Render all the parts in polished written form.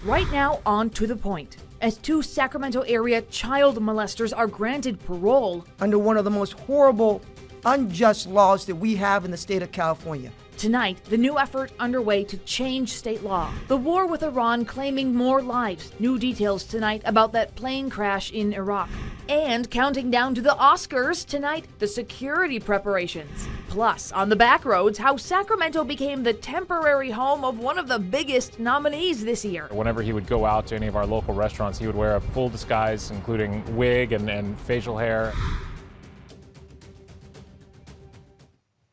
Right now, on to the point. As two Sacramento area child molesters are granted parole under one of the most horrible, unjust laws that we have in the state of California. Tonight, the new effort underway to change state law. The war with Iran claiming more lives. New details tonight about that plane crash in Iraq. And counting down to the Oscars tonight, the security preparations. Plus, on the back roads, how Sacramento became the temporary home of one of the biggest nominees this year. Whenever he would go out to any of our local restaurants, he would wear a full disguise, including wig and facial hair.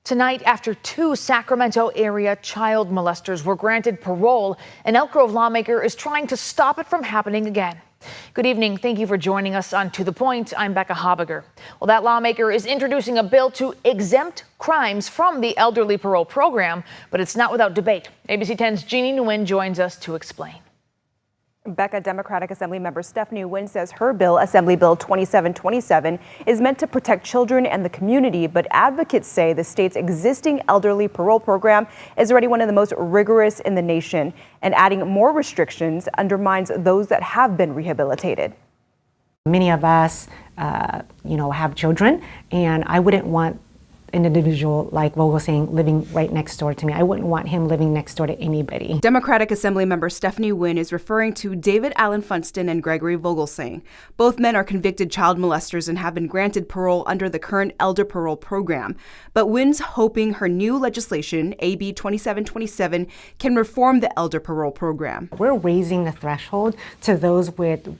Tonight, after two Sacramento area child molesters were granted parole, an Elk Grove lawmaker is trying to stop it from happening again. Good evening. Thank you for joining us on To the Point. I'm Becca Habiger. Well, that lawmaker is introducing a bill to exempt crimes from the elderly parole program, but it's not without debate. ABC 10's Jeannie Nguyen joins us to explain. Becca, Democratic Assembly member Stephanie Nguyen says her bill, Assembly Bill 2727, is meant to protect children and the community, but advocates say the state's existing elderly parole program is already one of the most rigorous in the nation, and adding more restrictions undermines those that have been rehabilitated. Many of us, have children, and I wouldn't want an individual like Vogelsang living right next door to me. I wouldn't want him living next door to anybody. Democratic Assembly member Stephanie Nguyen is referring to David Allen Funston and Gregory Vogelsang. Both men are convicted child molesters and have been granted parole under the current elder parole program. But Nguyen's hoping her new legislation, AB 2727, can reform the elder parole program. We're raising the threshold to those with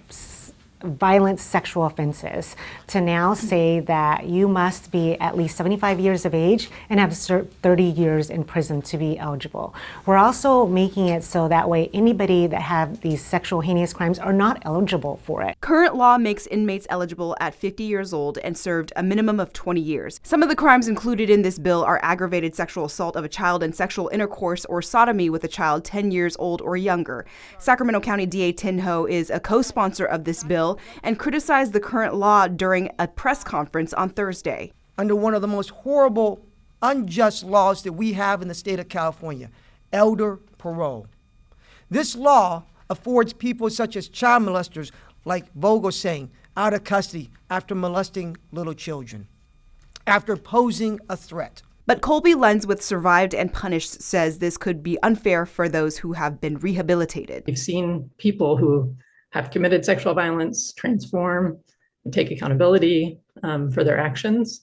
violent sexual offenses to now say that you must be at least 75 years of age and have served 30 years in prison to be eligible. We're also making it so that way anybody that have these sexual heinous crimes are not eligible for it. Current law makes inmates eligible at 50 years old and served a minimum of 20 years. Some of the crimes included in this bill are aggravated sexual assault of a child and sexual intercourse or sodomy with a child 10 years old or younger. Sacramento County DA Tin Ho is a co-sponsor of this bill and criticized the current law during a press conference on Thursday. Under one of the most horrible, unjust laws that we have in the state of California, elder parole. This law affords people such as child molesters like Vogelsang out of custody after molesting little children, after posing a threat. But Colby Lenz with Survived and Punished says this could be unfair for those who have been rehabilitated. We've seen people who have committed sexual violence transform and take accountability for their actions.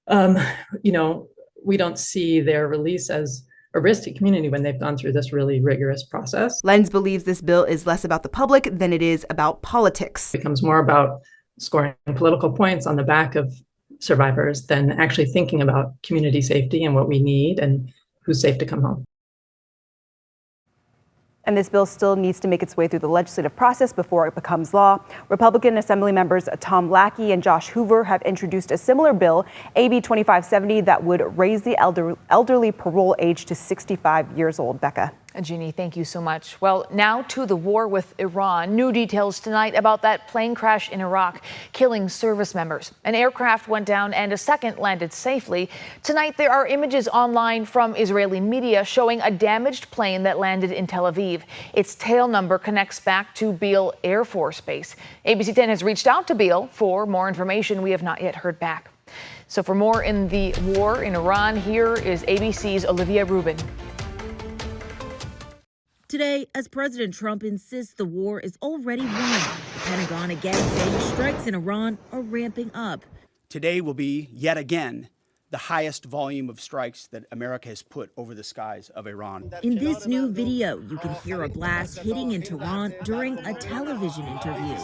We don't see their release as a risk to community when they've gone through this really rigorous process. Lenz believes this bill is less about the public than it is about politics. It becomes more about scoring political points on the back of survivors than actually thinking about community safety and what we need and who's safe to come home. And this bill still needs to make its way through the legislative process before it becomes law. Republican Assembly members Tom Lackey and Josh Hoover have introduced a similar bill, AB 2570, that would raise the elderly parole age to 65 years old. Becca. Jeannie, thank you so much. Well, now to the war with Iran. New details tonight about that plane crash in Iraq, killing service members. An aircraft went down and a second landed safely. Tonight, there are images online from Israeli media showing a damaged plane that landed in Tel Aviv. Its tail number connects back to Beale Air Force Base. ABC 10 has reached out to Beale for more information. We have not yet heard back. So for more in the war in Iran, here is ABC's Olivia Rubin. Today, as President Trump insists the war is already won, the Pentagon again saying strikes in Iran are ramping up. Today will be, yet again, the highest volume of strikes that America has put over the skies of Iran. In this new video, you can hear a blast hitting in Tehran during a television interview.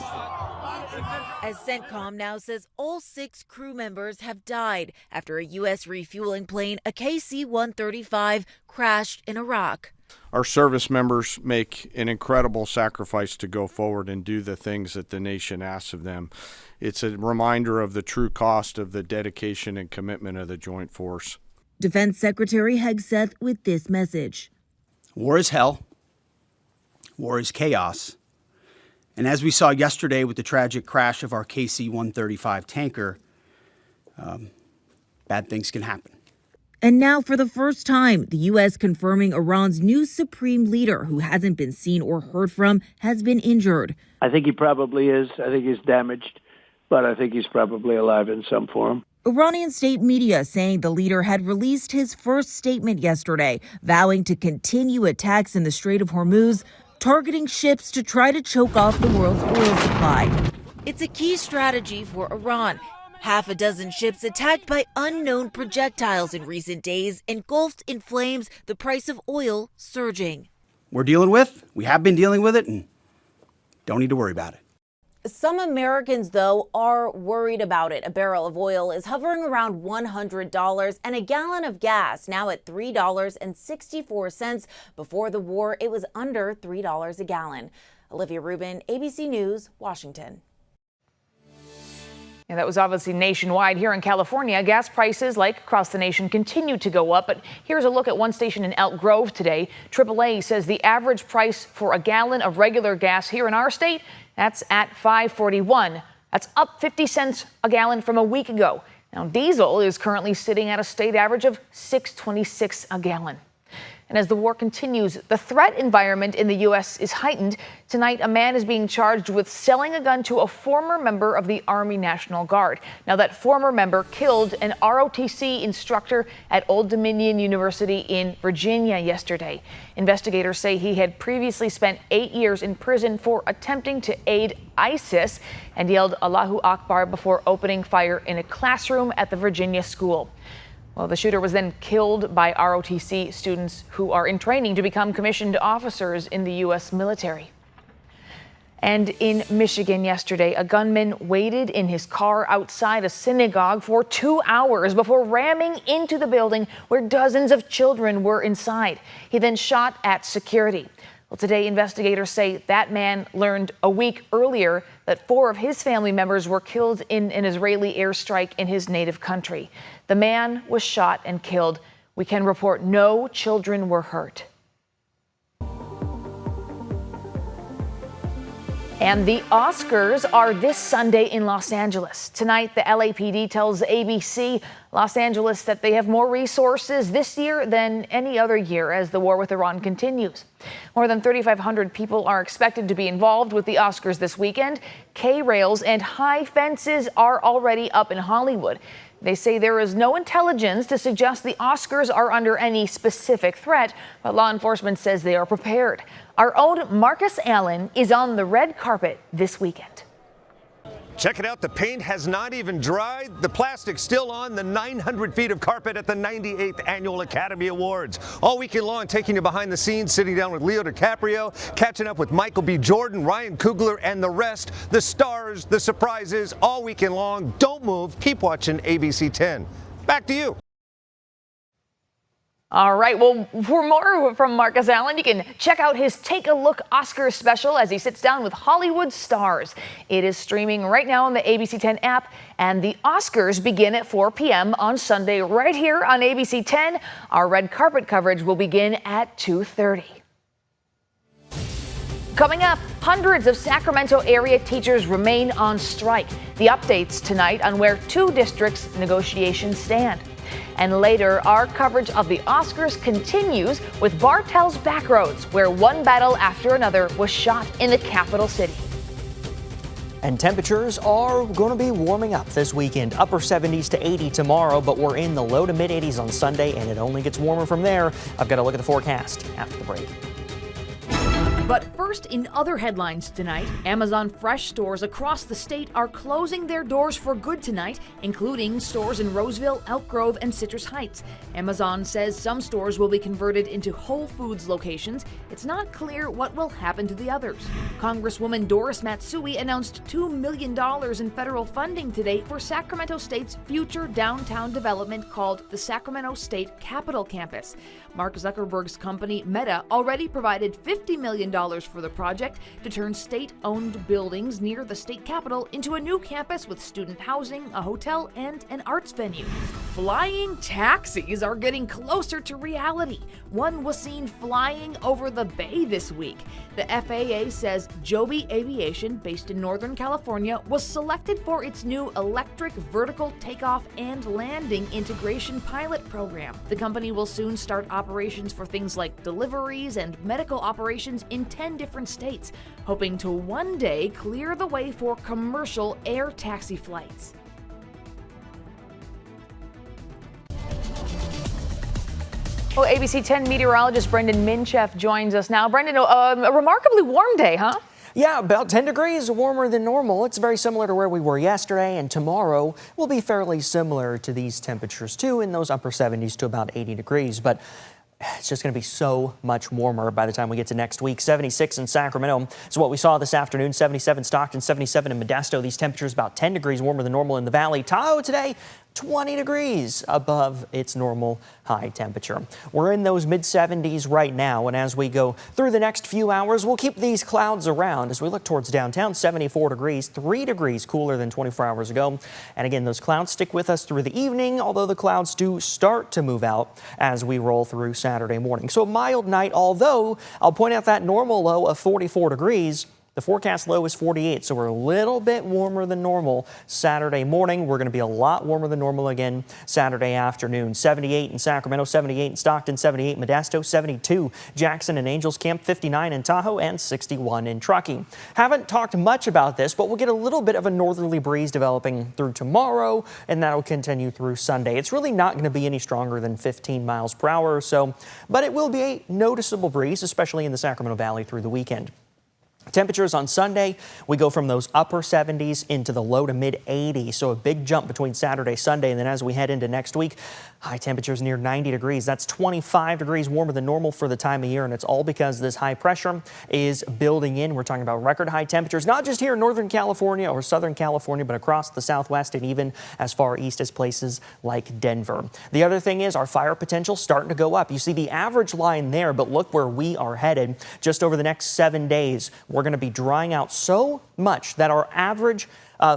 As CENTCOM now says all 6 crew members have died after a U.S. refueling plane, a KC-135, crashed in Iraq. Our service members make an incredible sacrifice to go forward and do the things that the nation asks of them. It's a reminder of the true cost of the dedication and commitment of the Joint Force. Defense Secretary Hegseth with this message. War is hell. War is chaos. And as we saw yesterday with the tragic crash of our KC-135 tanker, bad things can happen. And now, for the first time, the U.S. confirming Iran's new supreme leader, who hasn't been seen or heard from, has been injured. I think he probably is. I think he's damaged, but I think he's probably alive in some form. Iranian state media saying the leader had released his first statement yesterday, vowing to continue attacks in the Strait of Hormuz, targeting ships to try to choke off the world's oil supply. It's a key strategy for Iran. Half a dozen ships attacked by unknown projectiles in recent days, engulfed in flames, the price of oil surging. We have been dealing with it, and don't need to worry about it. Some Americans, though, are worried about it. A barrel of oil is hovering around $100 and a gallon of gas now at $3.64. Before the war, it was under $3 a gallon. Olivia Rubin, ABC News, Washington. And that was obviously nationwide. Here in California, gas prices, like across the nation, continue to go up. But here's a look at one station in Elk Grove today. AAA says the average price for a gallon of regular gas here in our state, that's at $5.41. That's up 50 cents a gallon from a week ago. Now, diesel is currently sitting at a state average of $6.26 a gallon. And as the war continues, the threat environment in the U.S. is heightened. Tonight, a man is being charged with selling a gun to a former member of the Army National Guard. Now, that former member killed an ROTC instructor at Old Dominion University in Virginia yesterday. Investigators say he had previously spent 8 years in prison for attempting to aid ISIS and yelled Allahu Akbar before opening fire in a classroom at the Virginia school. Well, the shooter was then killed by ROTC students who are in training to become commissioned officers in the U.S. military. And in Michigan yesterday, a gunman waited in his car outside a synagogue for 2 hours before ramming into the building where dozens of children were inside. He then shot at security. Well, today, investigators say that man learned a week earlier that 4 of his family members were killed in an Israeli airstrike in his native country. The man was shot and killed. We can report no children were hurt. And the Oscars are this Sunday in Los Angeles. Tonight, the LAPD tells ABC Los Angeles that they have more resources this year than any other year as the war with Iran continues. More than 3,500 people are expected to be involved with the Oscars this weekend. K-rails and high fences are already up in Hollywood. They say there is no intelligence to suggest the Oscars are under any specific threat, but law enforcement says they are prepared. Our own Marcus Allen is on the red carpet this weekend. Check it out. The paint has not even dried. The plastic's still on the 900 feet of carpet at the 98th Annual Academy Awards. All weekend long, taking you behind the scenes, sitting down with Leo DiCaprio, catching up with Michael B. Jordan, Ryan Coogler, and the rest. The stars, the surprises, all weekend long. Don't move. Keep watching ABC 10. Back to you. All right, well, for more from Marcus Allen, you can check out his Take a Look Oscars special as he sits down with Hollywood stars. It is streaming right now on the ABC 10 app, and the Oscars begin at 4 p.m. on Sunday right here on ABC 10. Our red carpet coverage will begin at 2:30. Coming up, hundreds of Sacramento area teachers remain on strike. The updates tonight on where 2 districts' negotiations stand. And later, our coverage of the Oscars continues with Bartell's Backroads, where one battle after another was shot in the capital city. And temperatures are going to be warming up this weekend. Upper 70s to 80 tomorrow, but we're in the low to mid 80s on Sunday, and it only gets warmer from there. I've got to look at the forecast after the break. But first, in other headlines tonight, Amazon Fresh stores across the state are closing their doors for good tonight, including stores in Roseville, Elk Grove, and Citrus Heights. Amazon says some stores will be converted into Whole Foods locations. It's not clear what will happen to the others. Congresswoman Doris Matsui announced $2 million in federal funding today for Sacramento State's future downtown development called the Sacramento State Capitol Campus. Mark Zuckerberg's company Meta already provided $50 million for the project to turn state-owned buildings near the state capitol into a new campus with student housing, a hotel, and an arts venue. Flying taxis are getting closer to reality. One was seen flying over the bay this week. The FAA says Joby Aviation, based in Northern California, was selected for its new electric vertical takeoff and landing integration pilot program. The company will soon start operations for things like deliveries and medical operations in 10 different states, hoping to one day clear the way for commercial air taxi flights. Well, ABC 10 meteorologist Brendan Minchef joins us now. Brendan, a remarkably warm day, huh? Yeah, about 10 degrees warmer than normal. It's very similar to where we were yesterday, and tomorrow will be fairly similar to these temperatures too, in those upper 70s to about 80 degrees. But it's just going to be so much warmer by the time we get to next week. 76 in Sacramento is what we saw this afternoon. 77 Stockton, 77 in Modesto. These temperatures about 10 degrees warmer than normal in the valley. Tahoe today, 20 degrees above its normal high temperature. We're in those mid-70s right now, and as we go through the next few hours, we'll keep these clouds around. As we look towards downtown, 74 degrees, 3 degrees cooler than 24 hours ago. And again, those clouds stick with us through the evening, although the clouds do start to move out as we roll through Saturday morning. So a mild night, although I'll point out that normal low of 44 degrees. The forecast low is 48, so we're a little bit warmer than normal Saturday morning. We're going to be a lot warmer than normal again Saturday afternoon. 78 in Sacramento, 78 in Stockton, 78 in Modesto, 72 Jackson and Angels Camp, 59 in Tahoe, and 61 in Truckee. Haven't talked much about this, but we'll get a little bit of a northerly breeze developing through tomorrow, and that'll continue through Sunday. It's really not going to be any stronger than 15 miles per hour or so, but it will be a noticeable breeze, especially in the Sacramento Valley through the weekend. Temperatures on Sunday, we go from those upper 70s into the low to mid 80s. So a big jump between Saturday, Sunday, and then as we head into next week, high temperatures near 90 degrees. That's 25 degrees warmer than normal for the time of year, and it's all because this high pressure is building in. We're talking about record high temperatures, not just here in Northern California or Southern California, but across the Southwest and even as far east as places like Denver. The other thing is our fire potential starting to go up. You see the average line there, but look where we are headed. Just over the next 7 days, we're going to be drying out so much that our average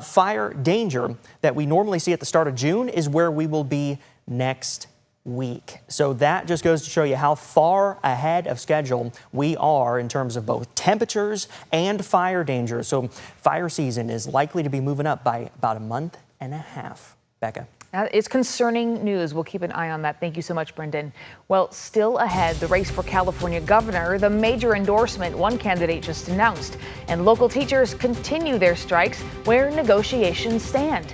fire danger that we normally see at the start of June is where we will be next week. So that just goes to show you how far ahead of schedule we are in terms of both temperatures and fire danger. So fire season is likely to be moving up by about a month and a half. Becca. It's concerning news. We'll keep an eye on that. Thank you so much, Brendan. Well, still ahead, the race for California governor, the major endorsement one candidate just announced, and local teachers continue their strikes. Where negotiations stand.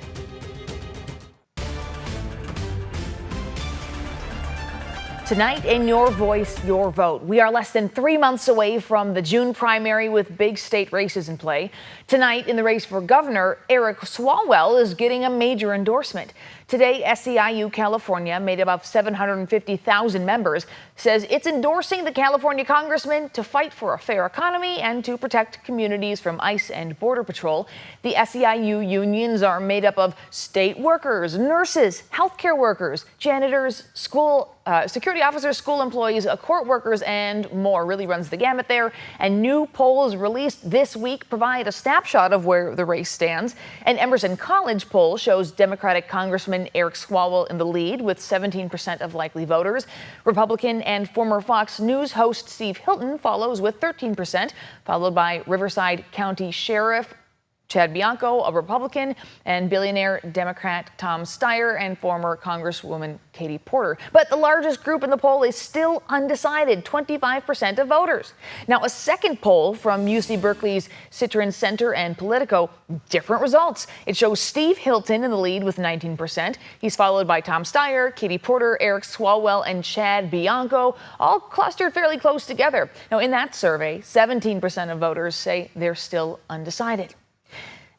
Tonight in Your Voice, Your Vote. We are less than 3 months away from the June primary with big state races in play. Tonight in the race for governor, Eric Swalwell is getting a major endorsement. Today, SEIU California, made up of 750,000 members, says it's endorsing the California congressman to fight for a fair economy and to protect communities from ICE and Border Patrol. The SEIU unions are made up of state workers, nurses, healthcare workers, janitors, school security officers, school employees, court workers, and more. Really runs the gamut there. And new polls released this week provide a snapshot of where the race stands. An Emerson College poll shows Democratic Congressman Eric Swalwell in the lead with 17% of likely voters. Republican and former Fox News host Steve Hilton follows with 13%, followed by Riverside County Sheriff Chad Bianco, a Republican, and billionaire Democrat Tom Steyer and former Congresswoman Katie Porter. But the largest group in the poll is still undecided, 25% of voters. Now, a second poll from UC Berkeley's Citron Center and Politico, different results. It shows Steve Hilton in the lead with 19%. He's followed by Tom Steyer, Katie Porter, Eric Swalwell, and Chad Bianco, all clustered fairly close together. Now, in that survey, 17% of voters say they're still undecided.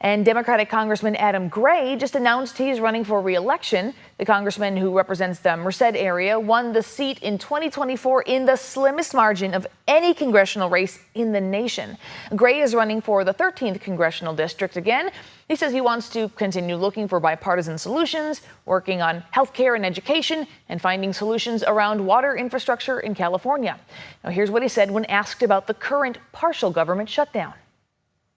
And Democratic Congressman Adam Gray just announced he's running for re-election. The congressman who represents the Merced area won the seat in 2024 in the slimmest margin of any congressional race in the nation. Gray is running for the 13th congressional district again. He says he wants to continue looking for bipartisan solutions, working on health care and education, and finding solutions around water infrastructure in California. Now, here's what he said when asked about the current partial government shutdown.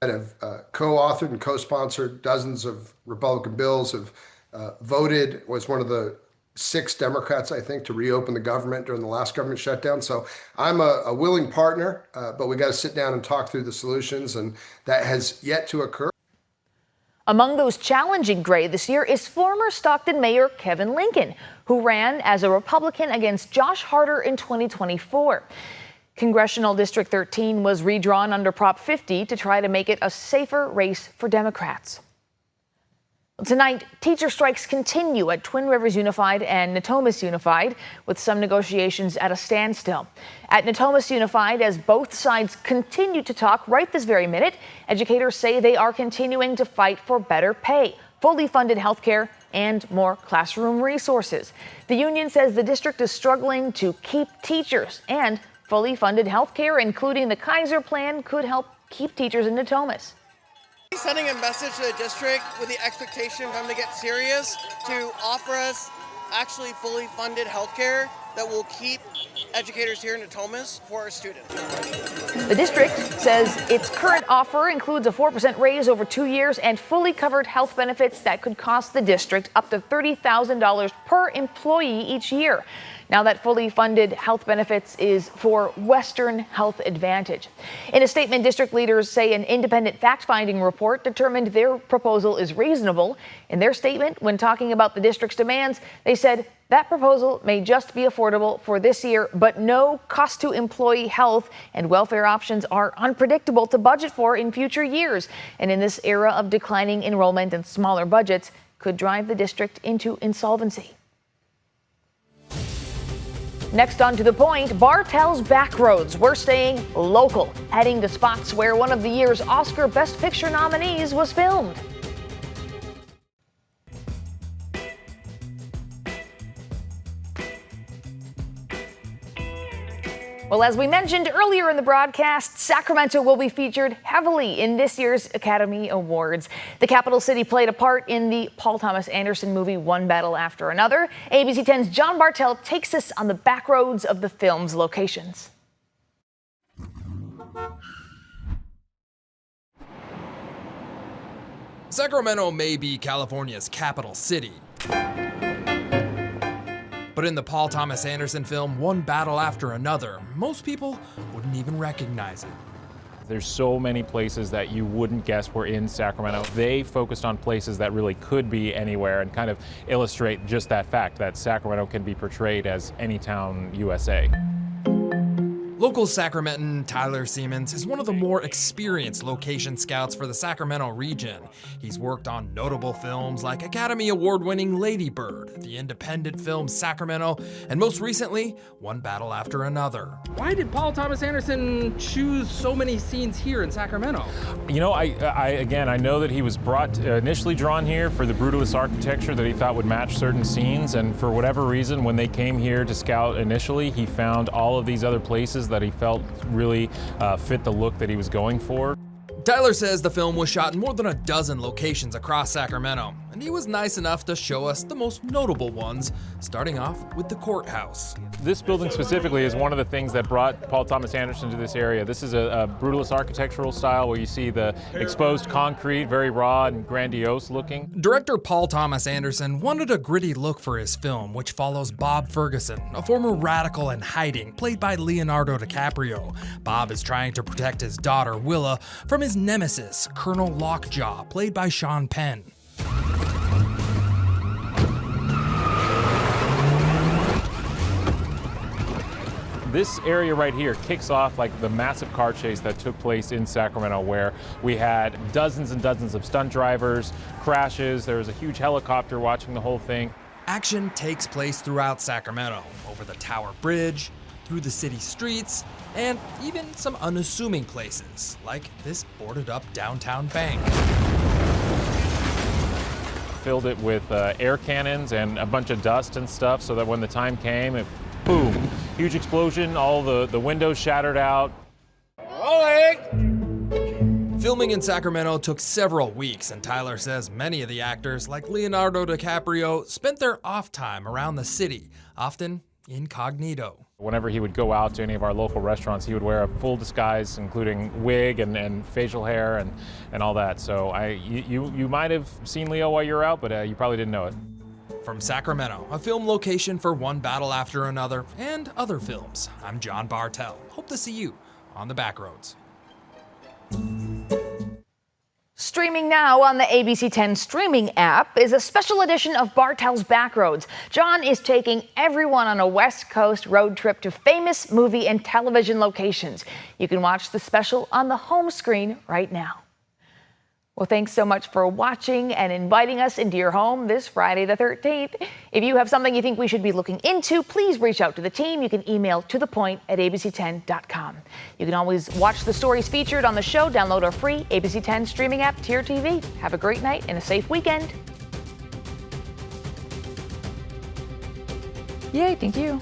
Have co-authored and co-sponsored dozens of Republican bills, have voted, was one of the 6 Democrats, I think, to reopen the government during the last government shutdown. So I'm a willing partner, but we got to sit down and talk through the solutions, and that has yet to occur. Among those challenging Gray this year is former Stockton Mayor Kevin Lincoln, who ran as a Republican against Josh Harder in 2024. Congressional District 13 was redrawn under Prop 50 to try to make it a safer race for Democrats. Tonight, teacher strikes continue at Twin Rivers Unified and Natomas Unified, with some negotiations at a standstill. At Natomas Unified, as both sides continue to talk right this very minute, educators say they are continuing to fight for better pay, fully funded health care, and more classroom resources. The union says the district is struggling to keep teachers, and fully funded health care, including the Kaiser plan, could help keep teachers in Natomas. Sending a message to the district with the expectation for them to get serious, to offer us actually fully funded healthcare that will keep educators here in Natomas for our students. The district says its current offer includes a 4% raise over 2 years and fully covered health benefits that could cost the district up to $30,000 per employee each year. Now, that fully funded health benefits is for Western Health Advantage. In a statement, district leaders say an independent fact-finding report determined their proposal is reasonable. In their statement, when talking about the district's demands, they said that proposal may just be affordable for this year, but no cost to employee health and welfare options are unpredictable to budget for in future years. And in this era of declining enrollment and smaller budgets, could drive the district into insolvency. Next on To The Point, Bartel's Backroads. We're staying local, heading to spots where one of the year's Oscar Best Picture nominees was filmed. Well, as we mentioned earlier in the broadcast, Sacramento will be featured heavily in this year's Academy Awards. The capital city played a part in the Paul Thomas Anderson movie One Battle After Another. ABC 10's John Bartel takes us on the back roads of the film's locations. Sacramento may be California's capital city, but in the Paul Thomas Anderson film, One Battle After Another, most people wouldn't even recognize it. There's so many places that you wouldn't guess were in Sacramento. They focused on places that really could be anywhere and kind of illustrate just that fact that Sacramento can be portrayed as any town USA. Local Sacramentan Tyler Siemens is one of the more experienced location scouts for the Sacramento region. He's worked on notable films like Academy Award-winning Lady Bird, the independent film Sacramento, and most recently, One Battle After Another. Why did Paul Thomas Anderson choose so many scenes here in Sacramento? You know, I know that he was initially drawn here for the brutalist architecture that he thought would match certain scenes, and for whatever reason, when they came here to scout initially, he found all of these other places that he felt really fit the look that he was going for. Tyler says the film was shot in more than a dozen locations across Sacramento, and he was nice enough to show us the most notable ones, starting off with the courthouse. This building specifically is one of the things that brought Paul Thomas Anderson to this area. This is a brutalist architectural style where you see the exposed concrete, very raw and grandiose looking. Director Paul Thomas Anderson wanted a gritty look for his film, which follows Bob Ferguson, a former radical in hiding, played by Leonardo DiCaprio. Bob is trying to protect his daughter, Willa, from his nemesis, Colonel Lockjaw, played by Sean Penn. This area right here kicks off like the massive car chase that took place in Sacramento, where we had dozens and dozens of stunt drivers, crashes, there was a huge helicopter watching the whole thing. Action takes place throughout Sacramento, over the Tower Bridge, through the city streets, and even some unassuming places, like this boarded up downtown bank. filled it with air cannons and a bunch of dust and stuff so that when the time came, it, boom, huge explosion, all the windows shattered out. Filming in Sacramento took several weeks, and Tyler says many of the actors, like Leonardo DiCaprio, spent their off time around the city, often incognito. Whenever he would go out to any of our local restaurants, he would wear a full disguise, including wig and facial hair and all that. So you might have seen Leo while you were out, but you probably didn't know it. From Sacramento, a film location for One Battle After Another and other films, I'm John Bartel. Hope to see you on the backroads. Streaming now on the ABC 10 streaming app is a special edition of Bartel's Backroads. John is taking everyone on a West Coast road trip to famous movie and television locations. You can watch the special on the home screen right now. Well, thanks so much for watching and inviting us into your home this Friday the 13th. If you have something you think we should be looking into, please reach out to the team. You can email tothepoint@abc10.com. You can always watch the stories featured on the show. Download our free ABC 10 streaming app to your TV. Have a great night and a safe weekend. Yay, thank you.